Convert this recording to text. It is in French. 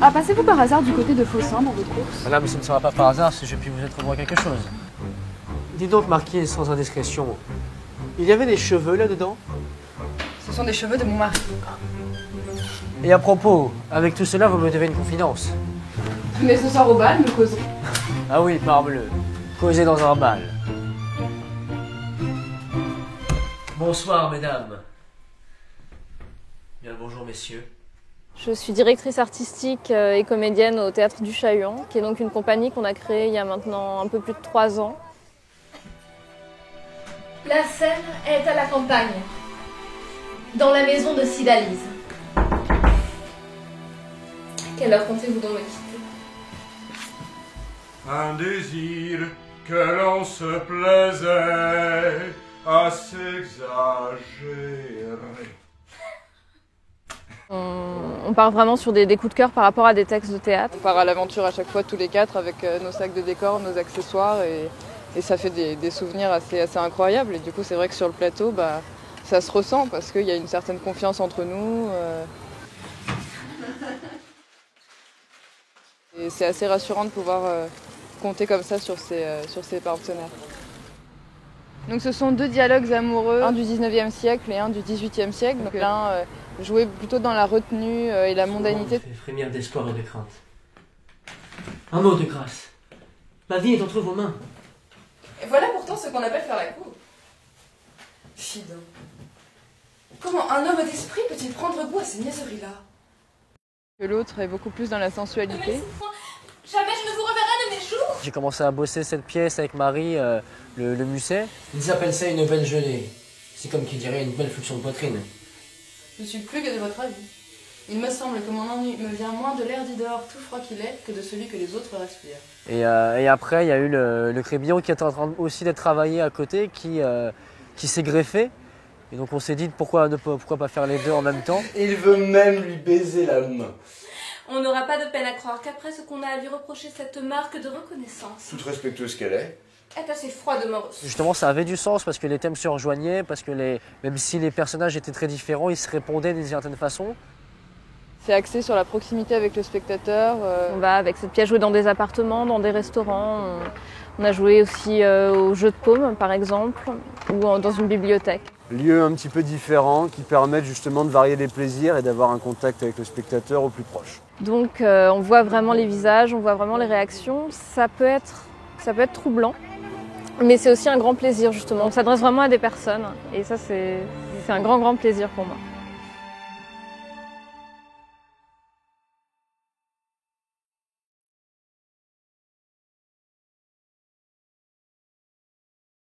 Ah, passez-vous par hasard du côté de Fossin dans vos courses? Madame, ce ne sera pas par hasard si je puis vous être moi quelque chose. Dis donc, marquise, sans indiscrétion, il y avait des cheveux là-dedans? Ce sont des cheveux de mon mari. Et à propos, avec tout cela, vous me devez une confidence. Mais ce soir au bal, nous causons. Ah oui, parbleu, causer dans un bal. Bonsoir, mesdames. Bien le bonjour, messieurs. Je suis directrice artistique et comédienne au Théâtre du Chahuan, qui est donc une compagnie qu'on a créée il y a maintenant un peu plus de 3 ans. La scène est à la campagne, dans la maison de Cydalise. Quelle heure comptez-vous donc me quitter? Un désir que l'on se plaisait à s'exagérer. On part vraiment sur des coups de cœur par rapport à des textes de théâtre. On part à l'aventure à chaque fois tous les 4 avec nos sacs de décor, nos accessoires et ça fait des souvenirs assez incroyables. Et du coup c'est vrai que sur le plateau, ça se ressent parce qu'il y a une certaine confiance entre nous. Et c'est assez rassurant de pouvoir compter comme ça sur ses partenaires. Donc ce sont 2 dialogues amoureux, un du 19e siècle et un du 18e siècle. Donc l'un joué plutôt dans la retenue et la mondanité. Fait frémir d'espoir et de crainte. Un mot de grâce. Ma vie est entre vos mains. Et voilà pourtant ce qu'on appelle faire la cour. Fidon. Comment un homme d'esprit peut-il prendre goût à ces niaiseries-là? Que l'autre est beaucoup plus dans la sensualité. Jamais je ne vous reverrai de mes jours. J'ai commencé à bosser cette pièce avec Marie, le Musset. Ils appellent ça une belle gelée. C'est comme qui dirait une belle flexion de poitrine. Je suis plus que de votre avis. Il me semble que mon ennui me vient moins de l'air d'Idor tout froid qu'il est que de celui que les autres respirent. Et après, il y a eu le crébillon qui est en train aussi d'être travaillé à côté, qui s'est greffé. Et donc on s'est dit pourquoi pas faire les deux en même temps. Il veut même lui baiser la main. On n'aura pas de peine à croire qu'après ce qu'on a à lui reprocher cette marque de reconnaissance Toute respectueuse qu'elle est. est assez froidement reçue. Justement, ça avait du sens parce que les thèmes se rejoignaient, parce que même si les personnages étaient très différents, ils se répondaient d'une certaine façon. C'est axé sur la proximité avec le spectateur. On va avec cette pièce jouer dans des appartements, dans des restaurants. On a joué aussi au jeu de paume par exemple, ou dans une bibliothèque. Lieux un petit peu différents qui permettent justement de varier les plaisirs et d'avoir un contact avec le spectateur au plus proche. Donc on voit vraiment les visages, on voit vraiment les réactions. Ça peut être troublant, mais c'est aussi un grand plaisir justement. On s'adresse vraiment à des personnes et ça c'est un grand plaisir pour moi.